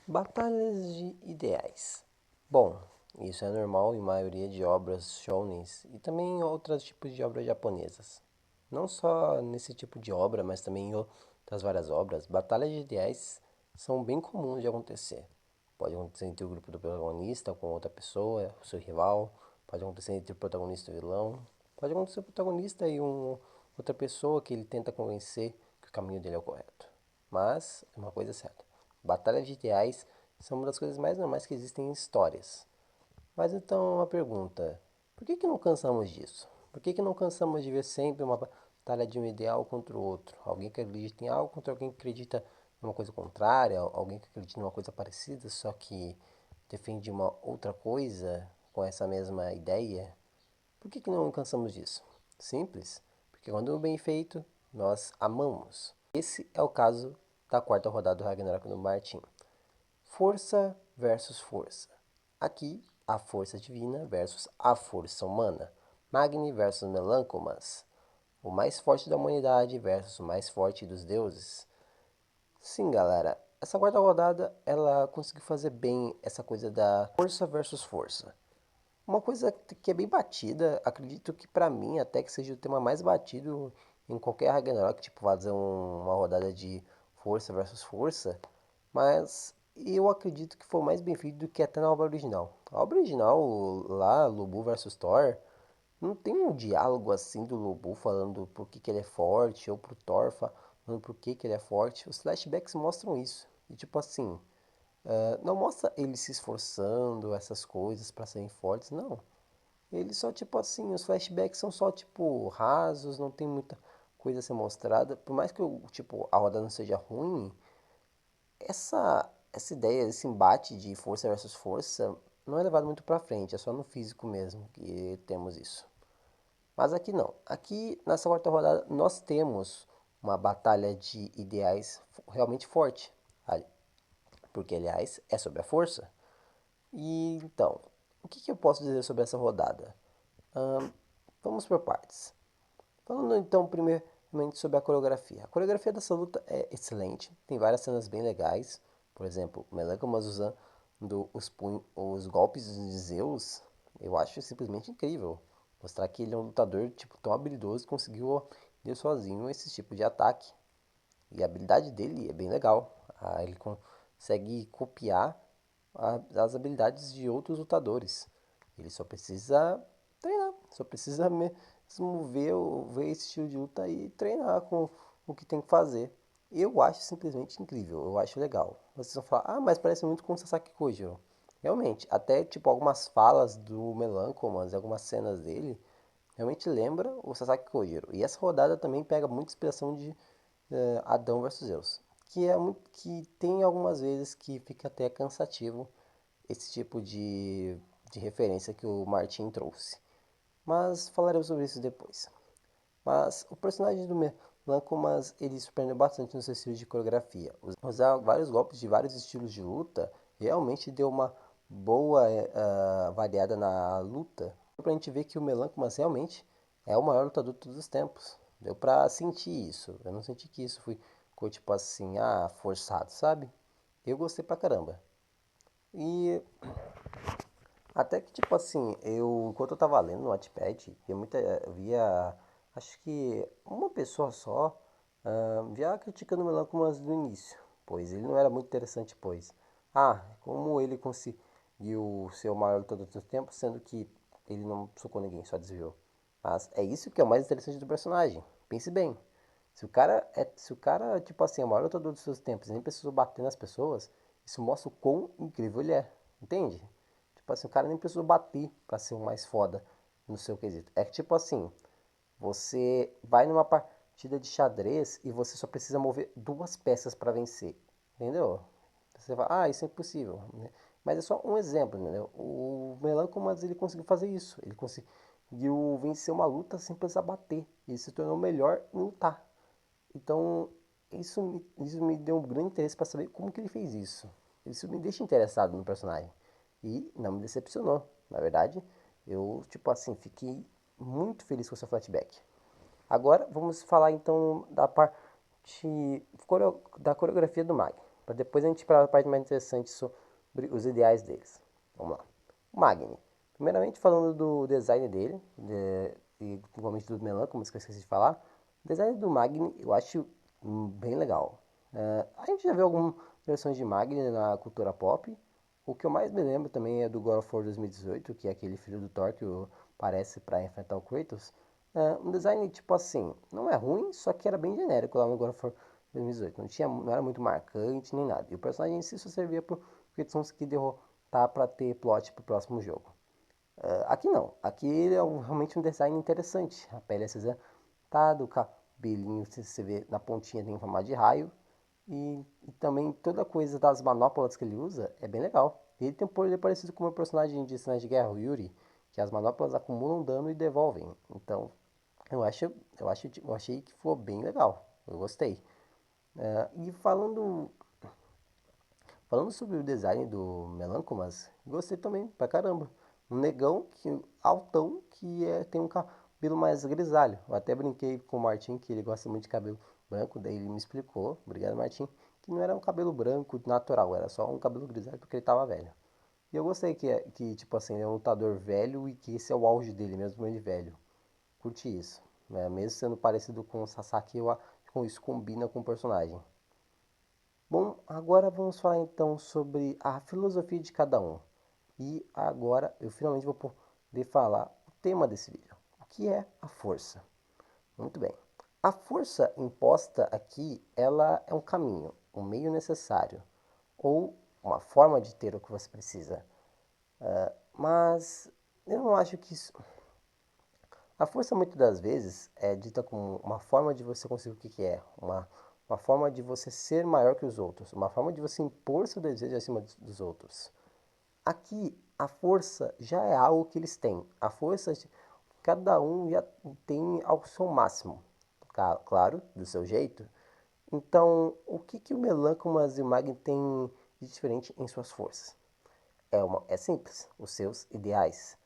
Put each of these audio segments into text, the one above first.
Batalhas de ideais. Bom, isso é normal em maioria de obras shounens e também em outros tipos de obras japonesas. Não só nesse tipo de obra, mas também em outras várias obras, batalhas de ideais são bem comuns de acontecer. Pode acontecer entre o grupo do protagonista com outra pessoa, o seu rival, pode acontecer entre o protagonista e o vilão, pode acontecer o protagonista e outra pessoa que ele tenta convencer que o caminho dele é o correto. Mas, é uma coisa certa. Batalhas de ideais são uma das coisas mais normais que existem em histórias. Mas então, uma pergunta: por que não cansamos disso? Por que não cansamos de ver sempre uma batalha de um ideal contra o outro? Alguém que acredita em algo contra alguém que acredita em uma coisa contrária, alguém que acredita em uma coisa parecida, só que defende uma outra coisa com essa mesma ideia? Por que não cansamos disso? Simples, porque quando é bem feito, nós amamos. Esse é o caso da quarta rodada do Ragnarok do Martin. Força versus força. Aqui, a força divina versus a força humana. Magni versus Melancomas. O mais forte da humanidade versus o mais forte dos deuses. Sim, galera, essa quarta rodada ela conseguiu fazer bem essa coisa da força versus força. Uma coisa que é bem batida, acredito que pra mim até que seja o tema mais batido em qualquer Ragnarok, tipo fazer uma rodada de força versus força, mas eu acredito que foi mais bem feito do que até na obra original. A obra original, lá, Lubu versus Thor, não tem um diálogo assim do Lubu falando por que ele é forte, ou pro Thor falando por que ele é forte. Os flashbacks mostram isso. E tipo assim, não mostra ele se esforçando, essas coisas pra serem fortes, não. Ele só, tipo assim, os flashbacks são só, tipo, rasos, não tem muita coisa a ser mostrada. Por mais que, tipo, a roda não seja ruim, essa ideia, esse embate de força versus força, não é levado muito pra frente, é só no físico mesmo que temos isso. Mas aqui não. Aqui, nessa quarta rodada, nós temos uma batalha de ideais realmente forte. Porque, aliás, é sobre a força. E então, o que eu posso dizer sobre essa rodada? Ahn, vamos por partes. Falando então primeiramente sobre a coreografia. A coreografia dessa luta é excelente, tem várias cenas bem legais. Por exemplo, o Melecomas usando os golpes de Zeus, eu acho simplesmente incrível. Mostrar que ele é um lutador tipo, tão habilidoso que conseguiu aprender sozinho esse tipo de ataque. E a habilidade dele é bem legal. Ele consegue copiar as habilidades de outros lutadores. Ele só precisa treinar, só precisa mesmo ver esse estilo de luta e treinar com o que tem que fazer. Eu acho simplesmente incrível, eu acho legal. Vocês vão falar, mas parece muito com o Sasaki Kojiro. Realmente, até tipo algumas falas do Melancomas, algumas cenas dele, realmente lembra o Sasaki Kojiro. E essa rodada também pega muita inspiração de Adão versus Zeus, que tem algumas vezes que fica até cansativo esse tipo de referência que o Martin trouxe. Mas falaremos sobre isso depois. Mas o personagem do Melancomas, ele surpreendeu bastante no seu estilo de coreografia. Usar vários golpes de vários estilos de luta realmente deu uma boa variada na luta. Deu pra gente ver que o Melancomas realmente é o maior lutador de todos os tempos. Deu pra sentir isso. Eu não senti que isso ficou tipo assim, forçado, sabe? Eu gostei pra caramba. E até que, tipo assim, enquanto eu tava lendo no Wattpad, via, acho que uma pessoa só, já criticando o Melancomas do início, pois ele não era muito interessante, pois, como ele conseguiu ser o maior lutador do tempo, sendo que ele não socou ninguém, só desviou. Mas é isso que é o mais interessante do personagem, pense bem, se o cara, tipo assim, é o maior lutador dos seus tempos e nem precisou bater nas pessoas, isso mostra o quão incrível ele é, entende? Tipo assim, o cara nem precisou bater pra ser o mais foda no seu quesito. É que tipo assim, você vai numa partida de xadrez e você só precisa mover duas peças pra vencer. Entendeu? Você fala, isso é impossível, né? Mas é só um exemplo, entendeu? O Melancomas ele conseguiu fazer isso. Ele conseguiu vencer uma luta sem precisar bater. Ele se tornou melhor em lutar. Então, isso me deu um grande interesse para saber como que ele fez isso. Isso me deixa interessado no personagem. E não me decepcionou. Na verdade, eu, tipo assim, fiquei muito feliz com o seu flashback. Agora, vamos falar então da parte da coreografia do Mag. para depois a gente ir para a parte mais interessante sobre os ideais deles. Vamos lá. O Magni. Primeiramente falando do design dele, e igualmente do Melan, como eu esqueci de falar. O design do Magni eu acho bem legal. A gente já viu algumas versões de Magni na cultura pop. O que eu mais me lembro também é do God of War 2018, que é aquele filho do Thor que parece para enfrentar o Kratos. Um design tipo assim, não é ruim, só que era bem genérico lá no God of War 2018. Não era muito marcante nem nada. E o personagem em si só servia pro Kratos conseguir derrotar para ter plot pro próximo jogo. Aqui não. Aqui ele é realmente um design interessante. A pele é acinzentada, o cabelinho você vê na pontinha tem formato de raio. E também toda a coisa das manoplas que ele usa é bem legal. Ele tem um poder parecido com o meu personagem de Cenas de Guerra, o Yuri, que as manoplas acumulam dano e devolvem. Então, eu acho, eu achei que ficou bem legal. Eu gostei. E falando sobre o design do Melancomas, gostei também pra caramba. Um negão altão tem um cabelo mais grisalho. Eu até brinquei com o Martin que ele gosta muito de cabelo branco, daí ele me explicou, obrigado Martin, que não era um cabelo branco natural, era só um cabelo grisalho porque ele tava velho. E eu gostei que tipo assim, ele é um lutador velho e que esse é o auge dele, mesmo ele velho. Curti isso. Mesmo sendo parecido com o Sasaki, eu acho que isso combina com o personagem. Bom, agora vamos falar então sobre a filosofia de cada um. E agora eu finalmente vou poder falar o tema desse vídeo. O que é a força? Muito bem. A força imposta aqui, ela é um caminho, um meio necessário, ou uma forma de ter o que você precisa. Mas eu não acho que isso. A força muitas das vezes é dita como uma forma de você conseguir o que é, uma forma de você ser maior que os outros, uma forma de você impor seu desejo acima dos outros. Aqui, a força já é algo que eles têm. A força, cada um já tem ao seu máximo. Claro, do seu jeito. Então, o que o Melancomas e o Magni têm de diferente em suas forças? É simples, os seus ideais.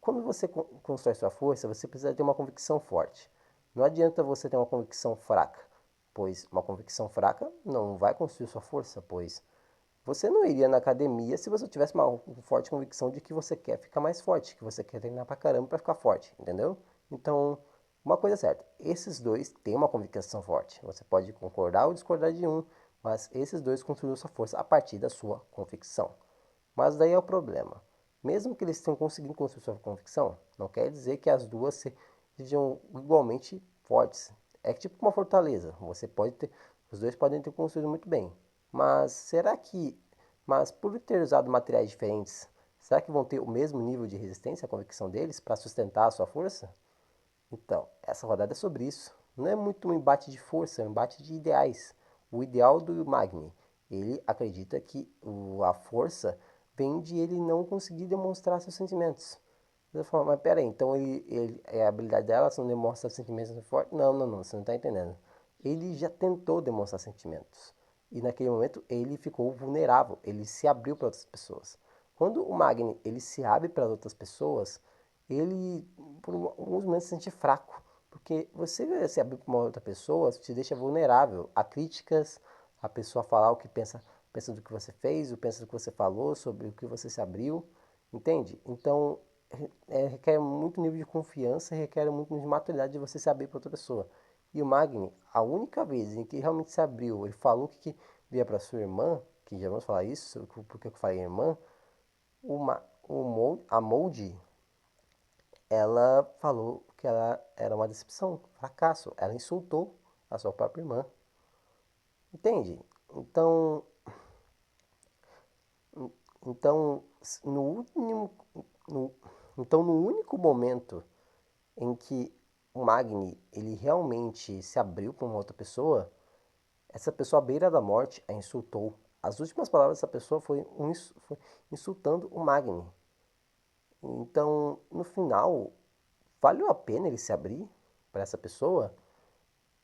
Quando você constrói sua força, você precisa ter uma convicção forte. Não adianta você ter uma convicção fraca, pois uma convicção fraca não vai construir sua força, pois você não iria na academia se você tivesse uma forte convicção de que você quer ficar mais forte, que você quer treinar pra caramba pra ficar forte, entendeu? Então, uma coisa é certa, esses dois têm uma convicção forte. Você pode concordar ou discordar de um, mas esses dois construíram sua força a partir da sua convicção. Mas daí é o problema. Mesmo que eles tenham conseguido construir sua convicção, não quer dizer que as duas sejam igualmente fortes. É tipo uma fortaleza. Os dois podem ter construído muito bem. Mas mas por ter usado materiais diferentes, será que vão ter o mesmo nível de resistência à convicção deles para sustentar a sua força? Então, essa rodada é sobre isso. Não é muito um embate de força, é um embate de ideais. O ideal do Magni, ele acredita que a força vem de ele não conseguir demonstrar seus sentimentos. Você fala, mas peraí, então a habilidade dela não demonstra sentimentos fortes? Não, não, não, você não está entendendo. Ele já tentou demonstrar sentimentos. E naquele momento ele ficou vulnerável, ele se abriu para outras pessoas. Quando o Magni ele se abre para outras pessoas, ele por alguns momentos se sente fraco, porque você se abrir para uma outra pessoa te deixa vulnerável a críticas, a pessoa falar o que pensa do que você fez, o pensa do que você falou, sobre o que você se abriu, entende? Então requer muito nível de confiança, requer muito nível de maturidade de você se abrir para outra pessoa. E o Magni, a única vez em que realmente se abriu, ele falou o que via para sua irmã, que já vamos falar isso, porque eu falei irmã, a Moldy, ela falou que ela era uma decepção, fracasso. Ela insultou a sua própria irmã. Entende? Então, então no último, no, então no único momento em que o Magni ele realmente se abriu para uma outra pessoa, essa pessoa à beira da morte a insultou. As últimas palavras dessa pessoa foi insultando o Magni. Então, no final, valeu a pena ele se abrir para essa pessoa?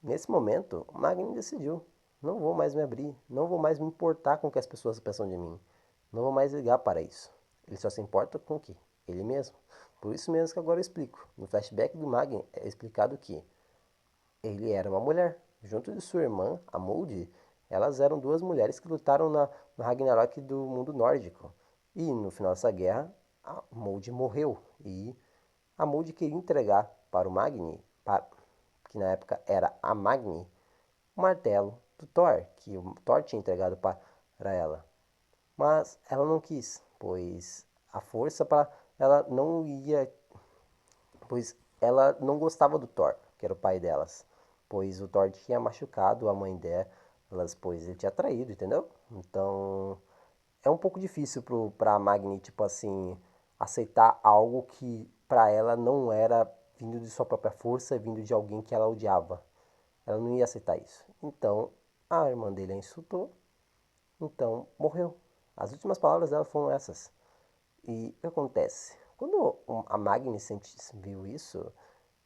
Nesse momento, o Magni decidiu: não vou mais me abrir, não vou mais me importar com o que as pessoas pensam de mim, não vou mais ligar para isso. Ele só se importa com o que? Ele mesmo. Por isso mesmo que agora eu explico. No flashback do Magni é explicado que ele era uma mulher. Junto de sua irmã, a Moldy, Elas eram duas mulheres que lutaram no Ragnarok do mundo nórdico. E no final dessa guerra, a Molde morreu. E a Molde queria entregar para o Magni, que na época era a Magni, o martelo do Thor, que o Thor tinha entregado para ela. Mas ela não quis, pois a força para ela não ia, pois ela não gostava do Thor, que era o pai delas, pois o Thor tinha machucado a mãe delas, pois ele tinha traído, entendeu? Então é um pouco difícil pra Magni, tipo assim, aceitar algo que pra ela não era vindo de sua própria força, vindo de alguém que ela odiava. Ela não ia aceitar isso. Então a irmã dele a insultou, então morreu. As últimas palavras dela foram essas. E o que acontece? Quando a Magni viu isso,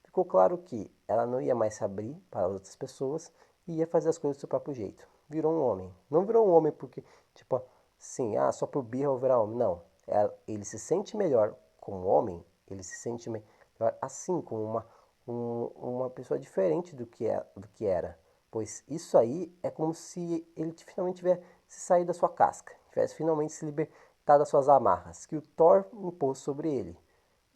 ficou claro que ela não ia mais se abrir para outras pessoas e ia fazer as coisas do seu próprio jeito. Virou um homem. Não virou um homem porque, tipo, assim, só por birra eu vou virar homem. Não. Ele se sente melhor como homem, ele se sente melhor assim, como uma pessoa diferente do que era. Pois isso aí é como se ele finalmente tivesse saído da sua casca, tivesse finalmente se libertado das suas amarras, que o Thor impôs sobre ele.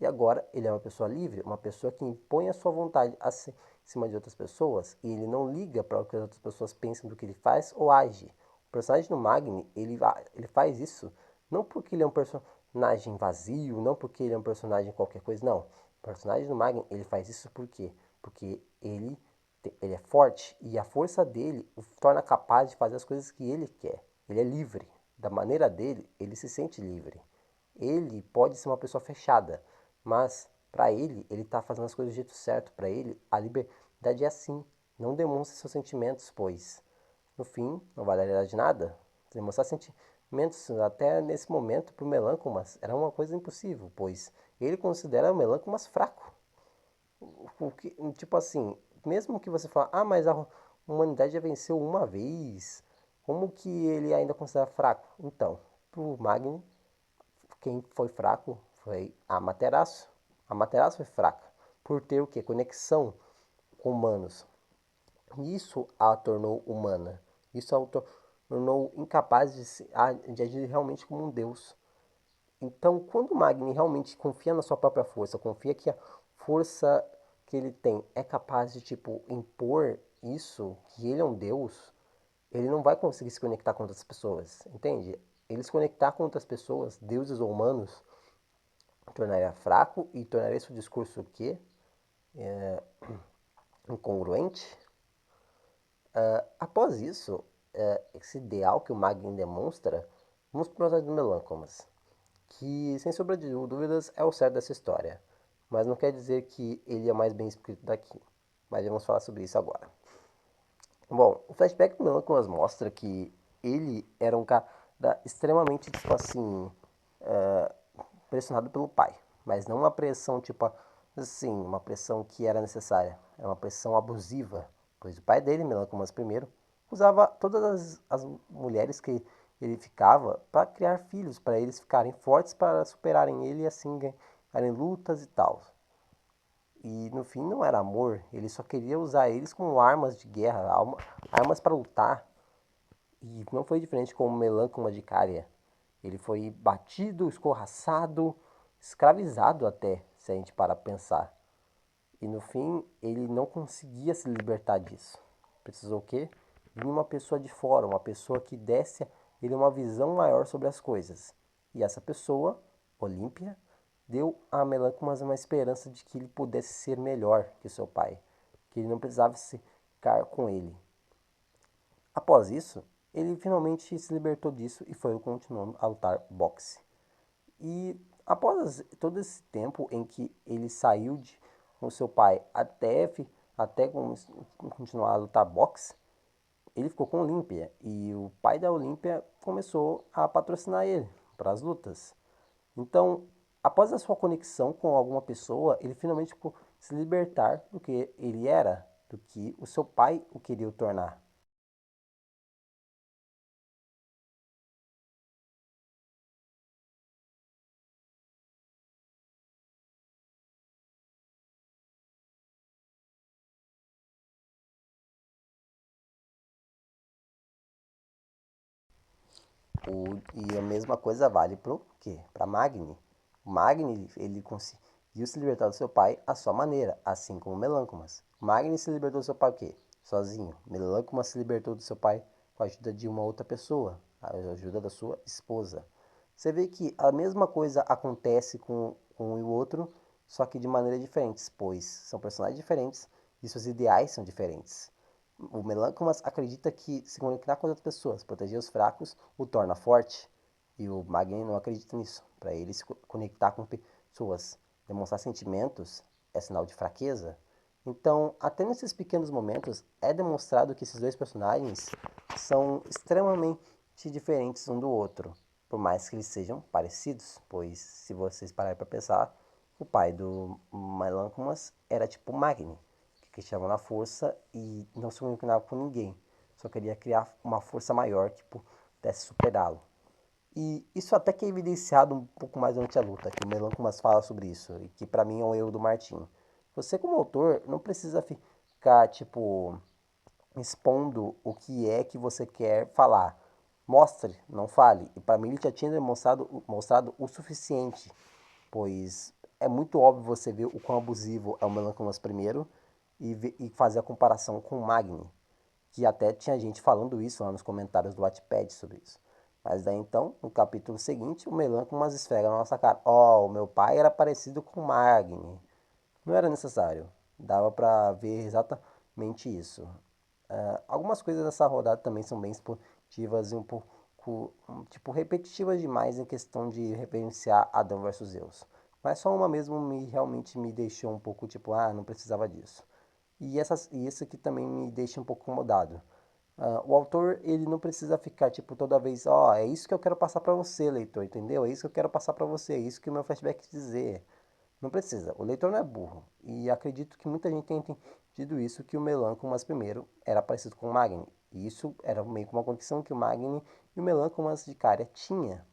E agora ele é uma pessoa livre, uma pessoa que impõe a sua vontade acima de outras pessoas e ele não liga para o que as outras pessoas pensam do que ele faz ou age. O personagem do Magni, ele faz isso não porque ele é um personagem vazio, não porque ele é um personagem qualquer coisa, não. O personagem do Magni, ele faz isso por quê? Porque ele é forte e a força dele o torna capaz de fazer as coisas que ele quer. Ele é livre. Da maneira dele, ele se sente livre. Ele pode ser uma pessoa fechada, mas para ele está fazendo as coisas do jeito certo. Para ele, a liberdade é assim. Não demonstre seus sentimentos, pois no fim não valerá de nada. Demonstrar sentimentos até nesse momento para o Melâncomas era uma coisa impossível, pois ele considera o Melâncomas fraco. Tipo assim, mesmo que você fale, mas a humanidade já venceu uma vez, como que ele ainda considera fraco? Então, pro Magni, quem foi fraco foi a Amaterasu. A Amaterasu foi fraca por ter o que? Conexão com humanos. Isso a tornou humana. Isso a tornou incapaz de agir realmente como um deus. Então, quando o Magni realmente confia na sua própria força, confia que a força que ele tem é capaz de, tipo, impor isso, que ele é um deus, ele não vai conseguir se conectar com outras pessoas, entende? Ele se conectar com outras pessoas, deuses ou humanos, tornaria fraco e tornaria seu discurso o quê? Incongruente. Após isso, esse ideal que o Magni demonstra, vamos para o do Melâncomas, que, sem sombra de dúvidas, é o certo dessa história, mas não quer dizer que ele é o mais bem escrito daqui. Mas vamos falar sobre isso agora. Bom, o flashback do Melâncomas mostra que ele era um cara extremamente, tipo assim, pressionado pelo pai, mas não uma pressão tipo assim, uma pressão que era necessária, é uma pressão abusiva, pois o pai dele, Melancómas I, usava todas as mulheres que ele ficava para criar filhos, para eles ficarem fortes, para superarem ele e assim ganharem lutas e tal. E no fim não era amor, ele só queria usar eles como armas de guerra, armas para lutar. E não foi diferente com o Melancoma de Cária. Ele foi batido, escorraçado, escravizado até, se a gente parar pra pensar. E no fim, ele não conseguia se libertar disso. Precisou o quê? De uma pessoa de fora, uma pessoa que desse a ele uma visão maior sobre as coisas. E essa pessoa, Olímpia, deu a Melâncromas uma esperança de que ele pudesse ser melhor que seu pai, que ele não precisava ficar com ele. Após isso, ele finalmente se libertou disso e foi continuando a lutar boxe. E após todo esse tempo em que ele saiu com seu pai até continuar a lutar boxe, ele ficou com a Olímpia e o pai da Olímpia começou a patrocinar ele para as lutas. Então, após a sua conexão com alguma pessoa, ele finalmente ficou se libertar do que ele era, do que o seu pai o queria o tornar. E a mesma coisa vale pro quê? Pra Magni. O Magni, ele conseguiu se libertar do seu pai à sua maneira, assim como Melâncomas. Magni se libertou do seu pai o quê? Sozinho. Melâncomas se libertou do seu pai com a ajuda de uma outra pessoa, a ajuda da sua esposa. Você vê que a mesma coisa acontece com um e o outro, só que de maneiras diferentes, pois são personagens diferentes e seus ideais são diferentes. O Melâncomas acredita que se conectar com outras pessoas, proteger os fracos, o torna forte. E o Magni não acredita nisso. Para ele, se conectar com pessoas, demonstrar sentimentos, é sinal de fraqueza. Então, até nesses pequenos momentos, é demonstrado que esses dois personagens são extremamente diferentes um do outro. Por mais que eles sejam parecidos, pois se vocês pararem para pensar, o pai do Melâncomas era tipo Magni, que acreditava na força e não se comunicava com ninguém. Só queria criar uma força maior que pudesse superá-lo. E isso até que é evidenciado um pouco mais durante a luta, que o Melâncomas fala sobre isso, e que pra mim é um erro do Martin. Você como autor não precisa ficar, tipo, expondo o que é que você quer falar. Mostre, não fale. E para mim ele já tinha mostrado o suficiente, pois é muito óbvio você ver o quão abusivo é o Melancomas primeiro e fazer a comparação com o Magni, que até tinha gente falando isso lá nos comentários do Wattpad sobre isso. Mas daí então, no capítulo seguinte, o Melancomas esfrega na nossa cara. Ó, o meu pai era parecido com o Magni. Não era necessário. Dava pra ver exatamente isso. Algumas coisas dessa rodada também são bem esportivas e um pouco, tipo, repetitivas demais em questão de referenciar Adão versus Zeus. Mas só uma mesmo realmente me deixou um pouco, tipo, não precisava disso. E isso aqui também me deixa um pouco incomodado. O autor, ele não precisa ficar, tipo, toda vez, é isso que eu quero passar pra você, leitor, entendeu? É isso que eu quero passar pra você, é isso que o meu flashback dizer. Não precisa, o leitor não é burro. E acredito que muita gente tenha entendido isso, que o Melâncomas primeiro era parecido com o Magni. E isso era meio que uma conexão que o Magni e o Melâncomas de cara tinha.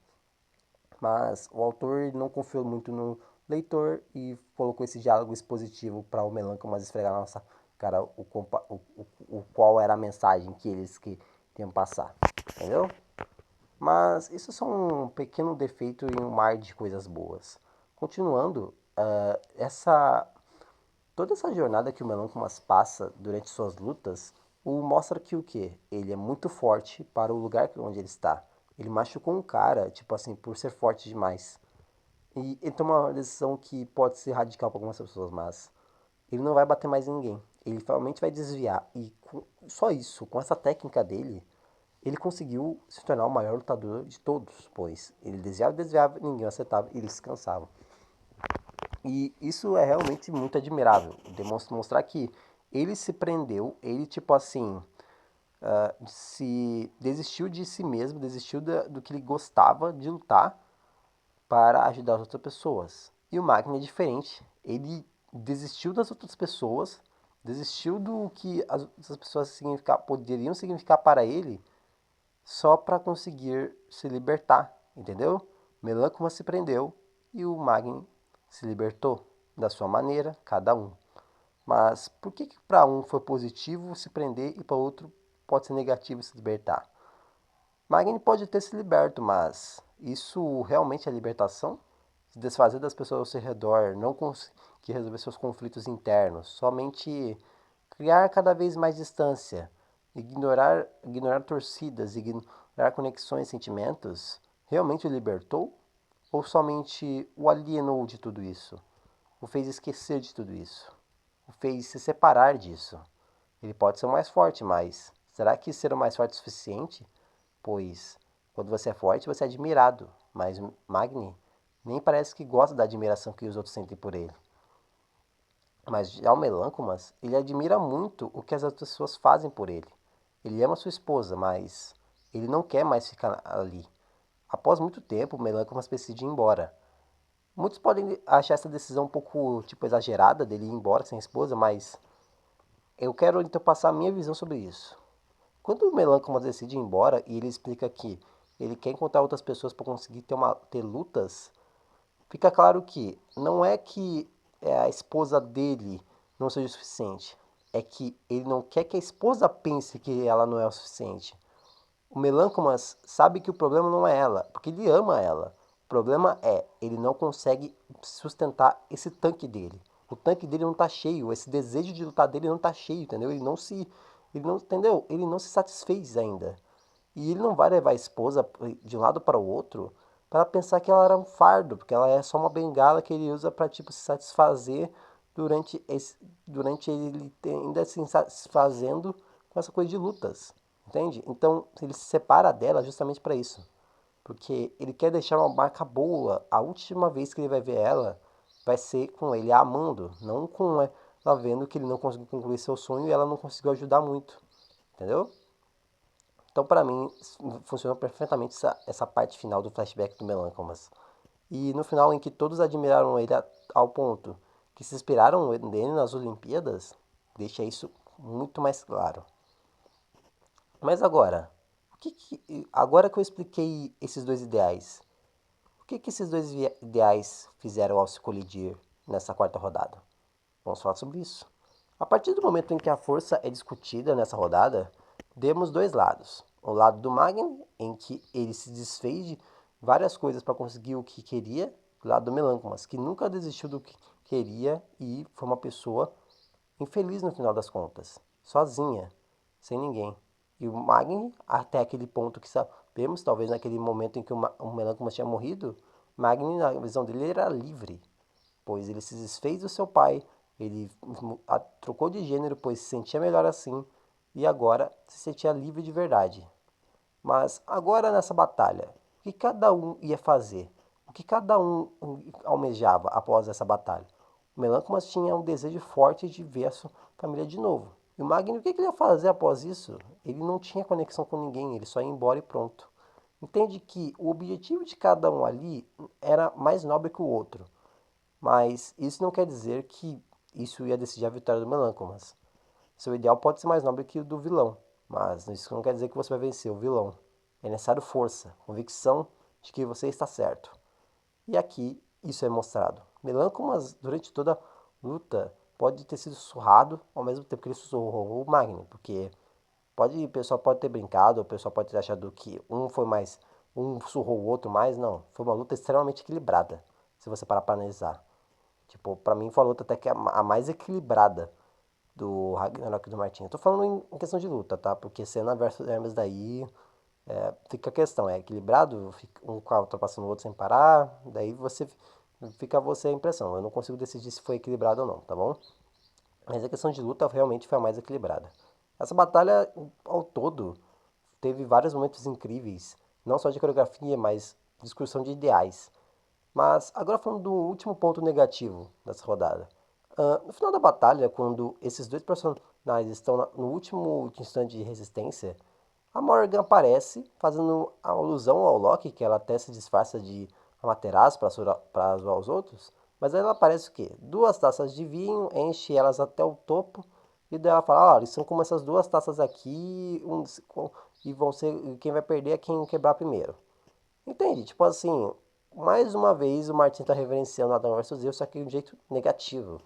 Mas o autor não confiou muito no leitor e colocou esse diálogo expositivo para o Melâncomas esfregar na nossa cara o qual era a mensagem que eles queriam passar. Entendeu? Mas isso é só um pequeno defeito em um mar de coisas boas. Continuando, toda essa jornada que o Melâncomas passa durante suas lutas, mostra que o quê? Ele é muito forte para o lugar onde ele está. Ele machucou um cara, tipo assim, por ser forte demais. E ele toma uma decisão que pode ser radical para algumas pessoas, mas ele não vai bater mais em ninguém. Ele realmente vai desviar. E só isso, com essa técnica dele, ele conseguiu se tornar o maior lutador de todos, pois ele desviava, ninguém acertava e ele descansava. E isso é realmente muito admirável. Demonstra mostrar que ele se prendeu, ele tipo assim, se desistiu de si mesmo, desistiu do que ele gostava de lutar para ajudar as outras pessoas. E o Magni é diferente. Ele desistiu das outras pessoas, desistiu do que as outras pessoas poderiam significar para ele, só para conseguir se libertar, entendeu? Melâncoma se prendeu e o Magni se libertou da sua maneira, cada um. Mas por que para um foi positivo se prender e para outro pode ser negativo se libertar? Magni pode ter se liberto, mas isso realmente é libertação? Se desfazer das pessoas ao seu redor, não conseguir resolver seus conflitos internos, somente criar cada vez mais distância, ignorar torcidas, ignorar conexões e sentimentos, realmente o libertou? Ou somente o alienou de tudo isso? O fez esquecer de tudo isso? O fez se separar disso? Ele pode ser o mais forte, mas será que ser o mais forte é suficiente? Pois quando você é forte, você é admirado, mas Magni nem parece que gosta da admiração que os outros sentem por ele. Mas já o Melâncomas, ele admira muito o que as outras pessoas fazem por ele. Ele ama sua esposa, mas ele não quer mais ficar ali. Após muito tempo, o Melâncomas decide ir embora. Muitos podem achar essa decisão um pouco tipo exagerada dele ir embora sem a esposa, mas eu quero então passar a minha visão sobre isso. Quando o Melâncomas decide ir embora e ele explica que ele quer encontrar outras pessoas para conseguir ter lutas, fica claro que não é que a esposa dele não seja o suficiente, é que ele não quer que a esposa pense que ela não é o suficiente. O Melâncomas sabe que o problema não é ela, porque ele ama ela. O problema é, ele não consegue sustentar esse tanque dele. O tanque dele não tá cheio, esse desejo de lutar dele não tá cheio, entendeu? Ele não, entendeu? Ele não se satisfez ainda. E ele não vai levar a esposa de um lado para o outro para pensar que ela era um fardo, porque ela é só uma bengala que ele usa para tipo se satisfazer durante esse, durante ele ainda se satisfazendo com essa coisa de lutas, entende? Então ele se separa dela justamente para isso, porque ele quer deixar uma marca boa. A última vez que ele vai ver ela vai ser com ele a amando, não com ela vendo que ele não conseguiu concluir seu sonho e ela não conseguiu ajudar muito, entendeu? Então, para mim, funcionou perfeitamente essa parte final do flashback do Melancomas. E no final, em que todos admiraram ele ao ponto que se inspiraram nele nas Olimpíadas, deixa isso muito mais claro. Mas agora, agora que eu expliquei esses dois ideais, o que esses dois ideais fizeram ao se colidir nessa quarta rodada? Vamos falar sobre isso. A partir do momento em que a força é discutida nessa rodada, temos dois lados. O lado do Magni, em que ele se desfez de várias coisas para conseguir o que queria, o lado do Melancomas, que nunca desistiu do que queria e foi uma pessoa infeliz no final das contas, sozinha, sem ninguém. E o Magni, até aquele ponto que sabemos, talvez naquele momento em que o Melancomas tinha morrido, Magni, na visão dele, era livre, pois ele se desfez do seu pai, ele trocou de gênero, pois se sentia melhor assim, e agora se sentia livre de verdade. Mas agora nessa batalha, o que cada um ia fazer? O que cada um almejava após essa batalha? O Melâncomas tinha um desejo forte de ver a sua família de novo. E o Magni, o que ele ia fazer após isso? Ele não tinha conexão com ninguém, ele só ia embora e pronto. Entende que o objetivo de cada um ali era mais nobre que o outro. Mas isso não quer dizer que isso ia decidir a vitória do Melâncomas. Seu ideal pode ser mais nobre que o do vilão, mas isso não quer dizer que você vai vencer o vilão. É necessário força, convicção de que você está certo. E aqui isso é mostrado. Melâncomas, durante toda a luta, pode ter sido sussurrado ao mesmo tempo que ele sussurrou o Magni, porque o pessoal pode ter brincado, o pessoal pode ter achado que um foi mais, um sussurrou o outro mais, não. Foi uma luta extremamente equilibrada, se você parar para analisar. Tipo, pra mim foi a luta até que a mais equilibrada do Ragnarok e do Martin. Eu tô falando em questão de luta, tá? Porque Senna versus Hermes daí fica a questão, é equilibrado, um carro ultrapassando o outro sem parar, daí fica você a impressão. Eu não consigo decidir se foi equilibrado ou não, tá bom? Mas a questão de luta realmente foi a mais equilibrada. Essa batalha ao todo teve vários momentos incríveis, não só de coreografia, mas discussão de ideais. Mas agora falando do último ponto negativo dessa rodada. No final da batalha, quando esses dois personagens estão no último instante de resistência, a Morrigan aparece, fazendo alusão ao Loki, que ela até se disfarça de Amaterasu para zoar os outros. Mas aí ela aparece o quê? Duas taças de vinho, enche elas até o topo, e daí ela fala, olha, são como essas duas taças aqui, e vão ser, quem vai perder é quem quebrar primeiro. Entende? Tipo assim, mais uma vez o Martin tá reverenciando Adão versus Deus, só que de um jeito negativo.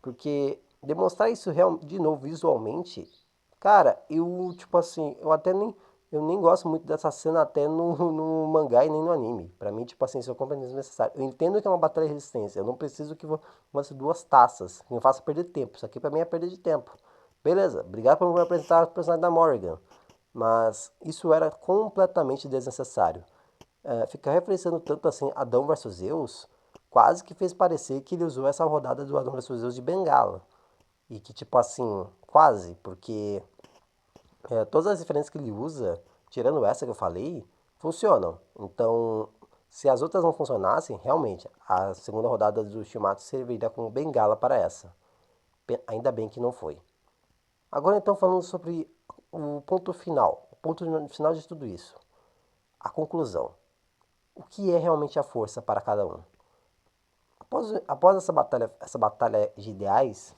Porque demonstrar isso de novo visualmente, cara, eu, tipo assim, eu nem gosto muito dessa cena até no mangá e nem no anime. Pra mim, tipo assim, isso é completamente desnecessário. Eu entendo que é uma batalha de resistência, eu não preciso que você duas taças, que me faça perder tempo. Isso aqui pra mim é perda de tempo. Beleza, obrigado por me apresentar o personagem da Morrigan. Mas isso era completamente desnecessário. Ficar referenciando tanto assim Adão versus Zeus, quase que fez parecer que ele usou essa rodada do Adão versus Zeus de bengala. E que, tipo assim, quase, porque todas as referências que ele usa, tirando essa que eu falei, funcionam. Então, se as outras não funcionassem, realmente, a segunda rodada do Shimatsu serviria como bengala para essa. Ainda bem que não foi. Agora, então, falando sobre o ponto final, o ponto final de tudo isso, a conclusão. O que é realmente a força para cada um? Após essa batalha de ideais,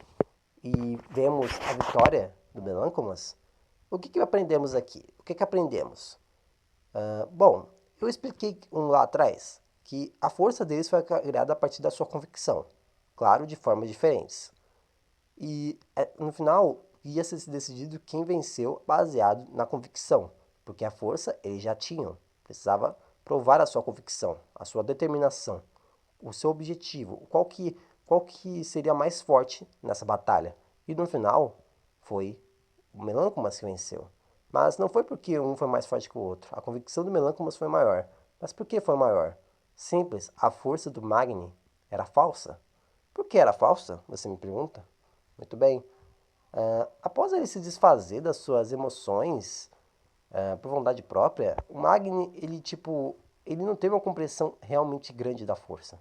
e vemos a vitória do Melancomas, o que aprendemos aqui? O que aprendemos? Bom, eu expliquei lá atrás que a força deles foi criada a partir da sua convicção, claro, de formas diferentes. E no final ia ser decidido quem venceu baseado na convicção, porque a força eles já tinham. Precisava provar a sua convicção, a sua determinação, o seu objetivo, qual que seria mais forte nessa batalha. E no final foi o Melâncomas que venceu. Mas não foi porque um foi mais forte que o outro. A convicção do Melâncomas foi maior. Mas por que foi maior? Simples, a força do Magni era falsa. Por que era falsa? Você me pergunta? Muito bem. Após ele se desfazer das suas emoções por vontade própria, o Magni, ele não teve uma compreensão realmente grande da força.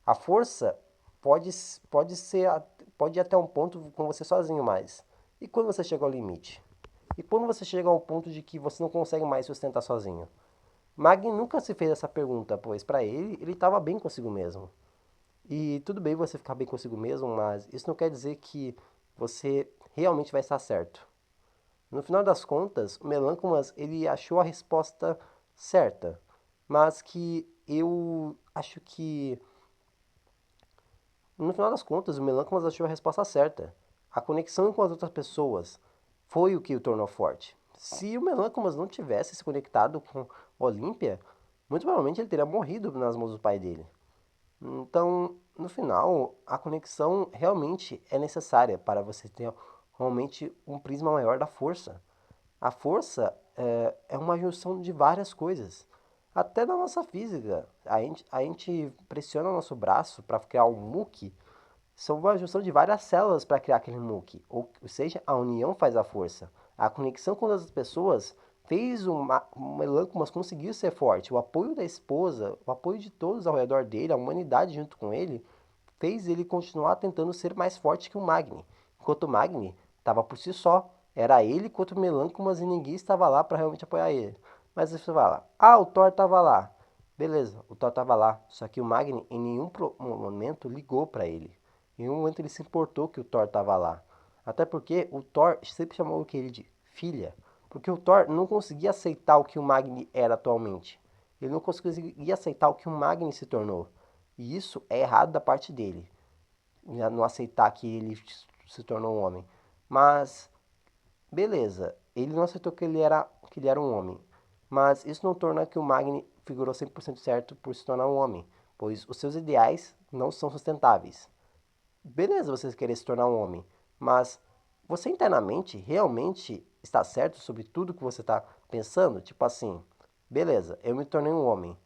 A força pode, pode ser, pode ir até um ponto com você sozinho mais. E quando você chega ao limite? E quando você chega ao ponto de que você não consegue mais sustentar sozinho? Magni nunca se fez essa pergunta, pois para ele estava bem consigo mesmo. E tudo bem você ficar bem consigo mesmo, mas isso não quer dizer que você realmente vai estar certo. No final das contas, o Melâncomas ele achou a resposta certa, mas que eu acho que no final das contas o Melâncomas achou a resposta certa. A conexão com as outras pessoas foi o que o tornou forte. Se o Melâncomas não tivesse se conectado com Olímpia, muito provavelmente ele teria morrido nas mãos do pai dele. Então, no final, a conexão realmente é necessária para você ter realmente um prisma maior da força. A força é uma junção de várias coisas. Até na nossa física. A gente pressiona o nosso braço para criar um muque. São uma junção de várias células para criar aquele muque. Ou seja, a união faz a força. A conexão com as pessoas fez o Melâncomas conseguir ser forte. O apoio da esposa, o apoio de todos ao redor dele, a humanidade junto com ele, fez ele continuar tentando ser mais forte que o Magni. Enquanto o Magni estava por si só. Era ele contra o Melâncomas e ninguém estava lá para realmente apoiar ele. Mas você vai lá. Ah, o Thor estava lá. Beleza, o Thor estava lá. Só que o Magni em nenhum momento ligou para ele. Em nenhum momento ele se importou que o Thor estava lá. Até porque o Thor sempre chamou ele de filha. Porque o Thor não conseguia aceitar o que o Magni era atualmente. Ele não conseguia aceitar o que o Magni se tornou. E isso é errado da parte dele. Não aceitar que ele se tornou um homem. Mas, beleza, ele não aceitou que ele era um homem. Mas isso não torna que o Magni figurou 100% certo por se tornar um homem. Pois os seus ideais não são sustentáveis. Beleza você querer se tornar um homem. Mas você internamente realmente está certo sobre tudo que você está pensando? Tipo assim, beleza, eu me tornei um homem.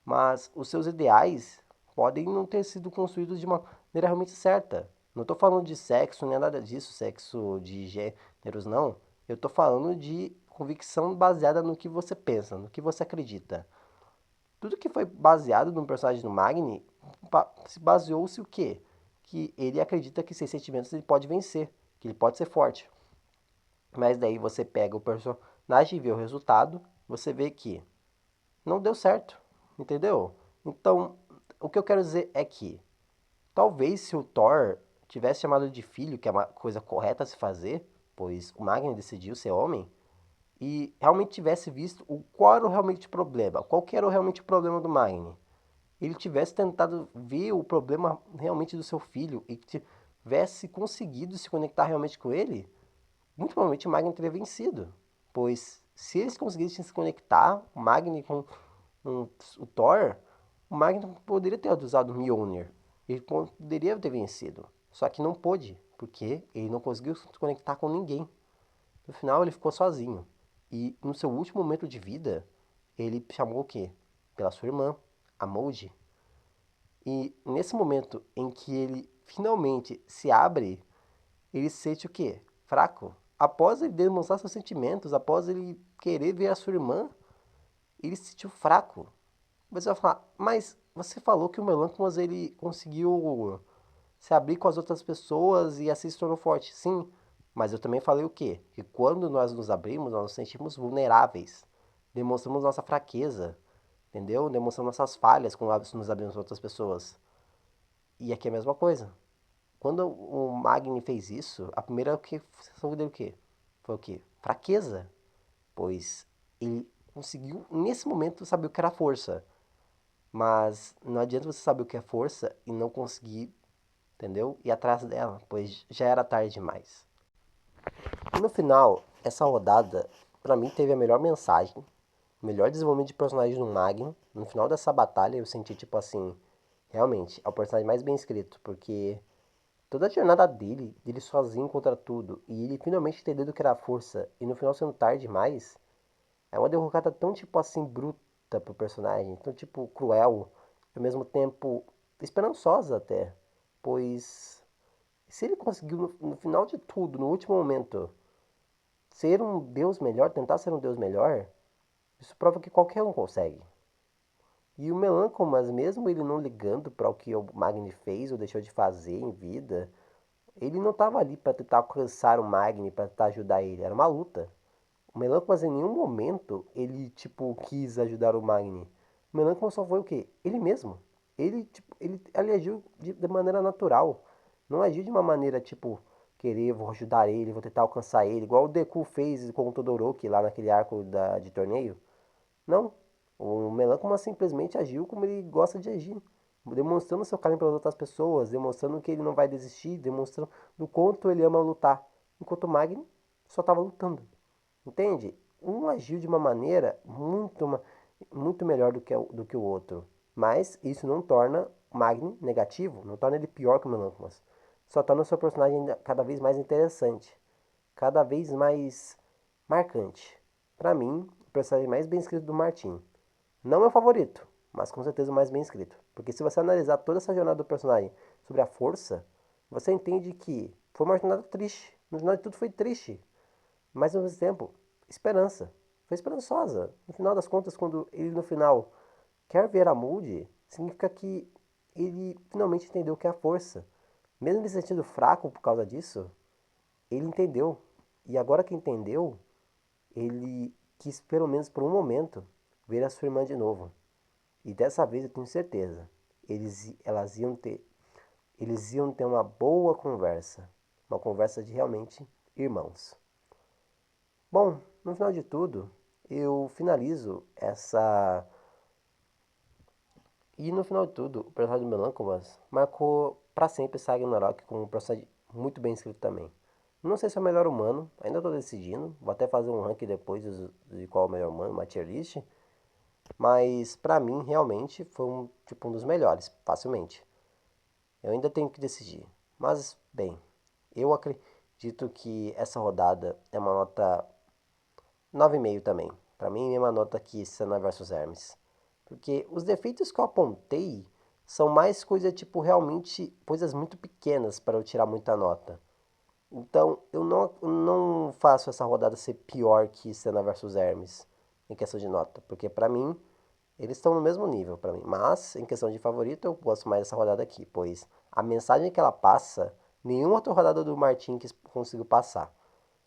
Mas os seus ideais podem não ter sido construídos de uma maneira realmente certa. Não estou falando de sexo, nem nada disso, sexo de gêneros, não. Eu estou falando de convicção baseada no que você pensa, no que você acredita. Tudo que foi baseado no personagem do Magni, se baseou-se o quê? Que ele acredita que sem sentimentos ele pode vencer, que ele pode ser forte. Mas daí você pega o personagem e vê o resultado, você vê que não deu certo, entendeu? Então, o que eu quero dizer é que talvez se o Thor tivesse chamado de filho, que é uma coisa correta a se fazer, pois o Magni decidiu ser homem, e realmente tivesse visto qual era realmente o problema, qual que era realmente o problema do Magni. Ele tivesse tentado ver o problema realmente do seu filho e tivesse conseguido se conectar realmente com ele, muito provavelmente o Magni teria vencido. Pois se eles conseguissem se conectar, o Magni com o Thor, o Magni poderia ter usado o Mjolnir. Ele poderia ter vencido. Só que não pôde, porque ele não conseguiu se conectar com ninguém. No final ele ficou sozinho. E no seu último momento de vida, ele chamou o quê? Pela sua irmã, a Molde. E nesse momento em que ele finalmente se abre, ele se sente o quê? Fraco. Após ele demonstrar seus sentimentos, após ele querer ver a sua irmã, ele se sentiu fraco. Você vai falar, mas você falou que o Melâncromas ele conseguiu se abrir com as outras pessoas e assim se tornou forte. Sim, mas eu também falei o quê? Que quando nós nos abrimos, nós nos sentimos vulneráveis. Demonstramos nossa fraqueza, entendeu? Demonstramos nossas falhas quando nos abrimos com outras pessoas. E aqui é a mesma coisa. Quando o Magni fez isso, a primeira sensação dele o quê? Foi o quê? Fraqueza. Pois ele conseguiu, nesse momento, saber o que era força. Mas não adianta você saber o que é força e não conseguir, entendeu? Ir atrás dela, pois já era tarde demais. E no final, essa rodada pra mim teve a melhor mensagem, o melhor desenvolvimento de personagem no Magno. No final dessa batalha eu senti tipo assim, realmente, é o personagem mais bem escrito, porque toda a jornada dele sozinho contra tudo, e ele finalmente entendendo o que era a força, e no final sendo tarde demais, é uma derrocada tão tipo assim bruta pro personagem, tão tipo cruel, e ao mesmo tempo esperançosa até, pois se ele conseguiu no final de tudo, no último momento, ser um Deus melhor, tentar ser um Deus melhor, isso prova que qualquer um consegue. E o Melancomas, mesmo ele não ligando para o que o Magni fez ou deixou de fazer em vida, ele não estava ali para tentar alcançar o Magni, para tentar ajudar ele, era uma luta. O Melancomas em nenhum momento ele tipo quis ajudar o Magni. O Melancomas só foi o quê? Ele mesmo. Ele agiu de maneira natural. Não agiu de uma maneira tipo querer, vou ajudar ele, vou tentar alcançar ele, igual o Deku fez com o Todoroki lá naquele arco de torneio. Não. O Melancoma simplesmente agiu como ele gosta de agir, demonstrando seu carinho pelas outras pessoas, demonstrando que ele não vai desistir, demonstrando o quanto ele ama lutar. Enquanto o Magni só estava lutando. Entende? Um agiu de uma maneira muito melhor do que o outro. Mas isso não torna o Magni negativo, não torna ele pior que o Melancomas. Só torna o seu personagem cada vez mais interessante, cada vez mais marcante. Para mim, o personagem mais bem escrito do Martin. Não meu favorito, mas com certeza o mais bem escrito. Porque se você analisar toda essa jornada do personagem sobre a força, você entende que foi uma jornada triste. No final de tudo foi triste. Mas ao mesmo tempo, esperança. Foi esperançosa. No final das contas, quando ele no final quer ver a Moody, significa que ele finalmente entendeu o que é a força. Mesmo ele se sentindo fraco por causa disso, ele entendeu. E agora que entendeu, ele quis, pelo menos por um momento, ver a sua irmã de novo. E dessa vez eu tenho certeza, elas eles iam ter uma boa conversa. Uma conversa de realmente irmãos. Bom, no final de tudo, eu finalizo essa. E no final de tudo, o personagem do Melancomas marcou pra sempre Saga Ragnarok como um personagem muito bem escrito também. Não sei se é o melhor humano, ainda estou decidindo. Vou até fazer um ranking depois de qual é o melhor humano, uma tier list. Mas pra mim, realmente, foi um dos melhores, facilmente. Eu ainda tenho que decidir. Mas, bem, eu acredito que essa rodada é uma nota 9,5 também. Pra mim, é a mesma nota que Senna versus Hermes. Porque os defeitos que eu apontei são mais coisas, tipo, realmente coisas muito pequenas para eu tirar muita nota. Então, eu não faço essa rodada ser pior que Senna versus Hermes em questão de nota. Porque pra mim, eles estão no mesmo nível para mim. Mas, em questão de favorito, eu gosto mais dessa rodada aqui. Pois a mensagem que ela passa, nenhuma outra rodada do Martin conseguiu passar.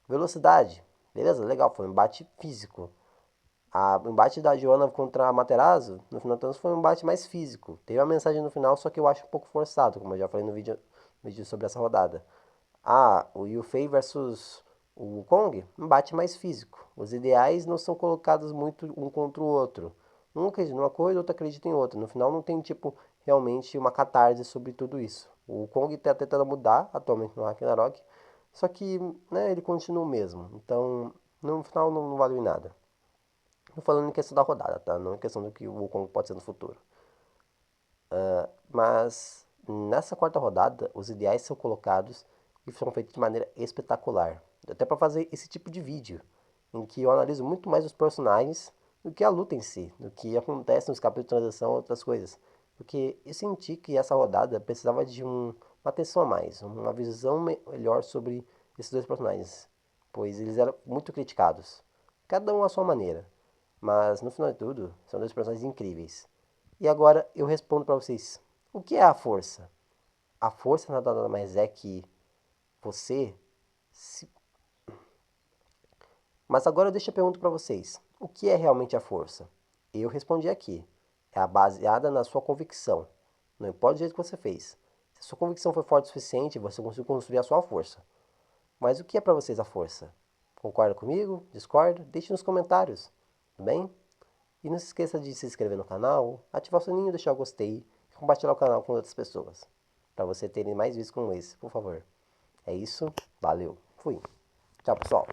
Velocidade, beleza, legal, foi um embate físico. O embate da Joana contra a Materazzo, no final das contas, foi um embate mais físico. Teve uma mensagem no final, só que eu acho um pouco forçado, como eu já falei no vídeo sobre essa rodada. O Yufei versus o Kong, um embate mais físico. Os ideais não são colocados muito um contra o outro. Um acredita numa coisa, outro acredita em outra. No final não tem, tipo, realmente uma catarse sobre tudo isso. O Kong está tentando mudar atualmente no Ragnarok, só que, né, ele continua o mesmo. Então, no final não valeu em nada. Tô falando em questão da rodada, tá? Não em questão do que o Wukong pode ser no futuro. Mas nessa quarta rodada, os ideais são colocados e são feitos de maneira espetacular. Até para fazer esse tipo de vídeo, em que eu analiso muito mais os personagens do que a luta em si, do que acontece nos capítulos de transição e outras coisas. Porque eu senti que essa rodada precisava de uma atenção a mais, uma visão melhor sobre esses dois personagens, pois eles eram muito criticados, cada um à sua maneira. Mas no final de tudo, são dois personagens incríveis. E agora eu respondo para vocês: o que é a força? A força nada mais é que você. se- Mas agora eu deixo a pergunta para vocês: o que é realmente a força? Eu respondi aqui: é a baseada na sua convicção. Não importa o jeito que você fez. Se a sua convicção foi forte o suficiente, você conseguiu construir a sua força. Mas o que é para vocês a força? Concorda comigo? Discorda? Deixe nos comentários, tudo bem? E não se esqueça de se inscrever no canal, ativar o sininho, deixar o gostei e compartilhar o canal com outras pessoas. Para você terem mais vídeos como esse, por favor. É isso, valeu, fui. Tchau, pessoal.